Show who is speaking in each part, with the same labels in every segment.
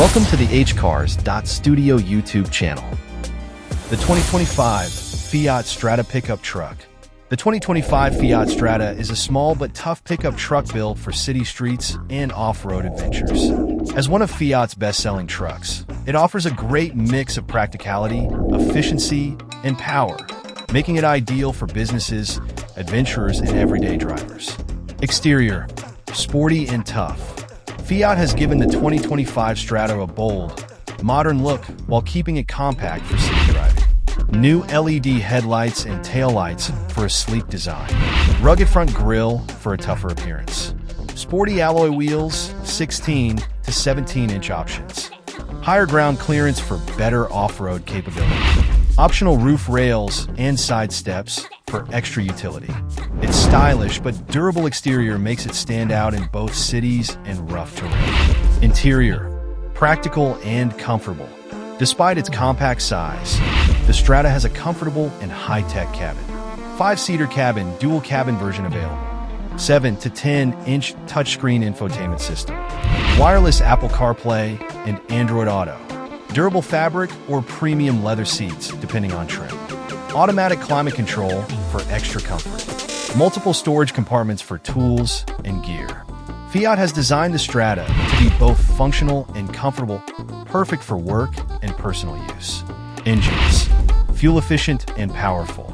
Speaker 1: Welcome to the hcars.studio YouTube channel. The 2025 Fiat Strada pickup truck. The 2025 Fiat Strada is a small but tough pickup truck built for city streets and off-road adventures. As one of Fiat's best-selling trucks, it offers a great mix of practicality, efficiency, and power, making it ideal for businesses, adventurers, and everyday drivers. Exterior, sporty and tough. Fiat has given the 2025 Strada a bold, modern look while keeping it compact for city driving. New LED headlights and taillights for a sleek design. Rugged front grille for a tougher appearance. Sporty alloy wheels, 16 to 17-inch options. Higher ground clearance for better off-road capability. Optional roof rails and side steps for extra utility. Its stylish but durable exterior makes it stand out in both cities and rough terrain. Interior, practical and comfortable. Despite its compact size, the Strada has a comfortable and high-tech cabin. 5-seater cabin, dual cabin version available. 7 to 10-inch touchscreen infotainment system. Wireless Apple CarPlay and Android Auto. Durable fabric or premium leather seats, depending on trim. Automatic climate control for extra comfort. Multiple storage compartments for tools and gear. Fiat has designed the Strada to be both functional and comfortable, perfect for work and personal use. Engines. Fuel efficient and powerful.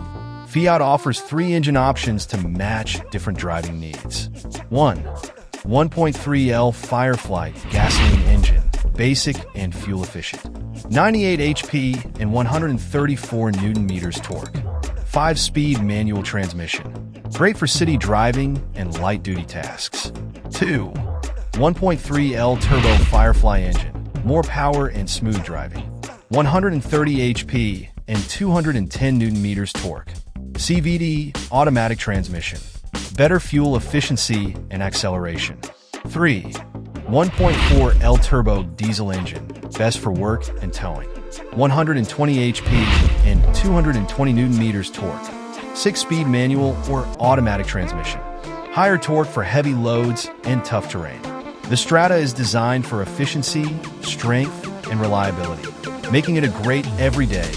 Speaker 1: Fiat offers 3 engine options to match different driving needs. 1.3L Firefly gasoline engine, basic and fuel efficient. 98 HP and 134 Nm torque. 5-speed manual transmission. Great for city driving and light-duty tasks. 2. 1.3L Turbo Firefly engine, more power and smooth driving. 130 HP and 210 Nm torque. CVT automatic transmission. Better fuel efficiency and acceleration. 3. 1.4L Turbo diesel engine, best for work and towing. 120 HP and 220 Nm torque. 6-speed manual or automatic transmission. Higher torque for heavy loads and tough terrain. The Strada is designed for efficiency, strength, and reliability, making it a great everyday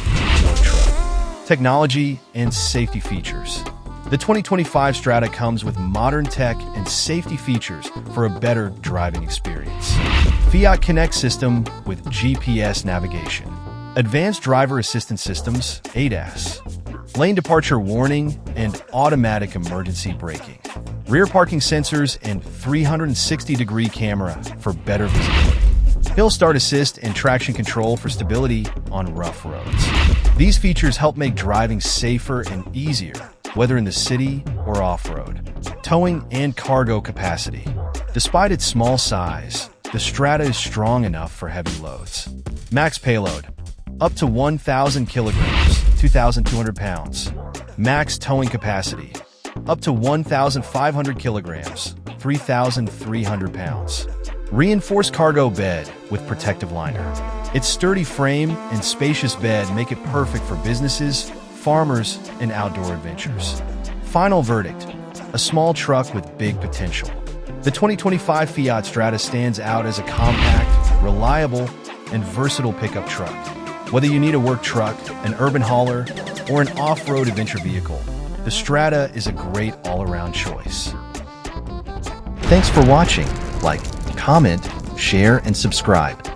Speaker 1: road truck. Technology and safety features. The 2025 Strada comes with modern tech and safety features for a better driving experience. Fiat Connect system with GPS navigation. Advanced driver assistance systems, ADAS. Lane departure warning and automatic emergency braking. Rear parking sensors and 360-degree camera for better visibility. Hill start assist and traction control for stability on rough roads. These features help make driving safer and easier, whether in the city or off-road. Towing and cargo capacity. Despite its small size, the Strada is strong enough for heavy loads. Max payload, up to 1,000 kilograms, 2,200 pounds. Max towing capacity, up to 1,500 kilograms, 3,300 pounds. Reinforced cargo bed with protective liner. Its sturdy frame and spacious bed make it perfect for businesses, farmers, and outdoor adventures. Final verdict, a small truck with big potential. The 2025 Fiat Strada stands out as a compact, reliable, and versatile pickup truck. Whether you need a work truck, an urban hauler, or an off-road adventure vehicle, the Strada is a great all-around choice. Thanks for watching. Like, comment, share, and subscribe.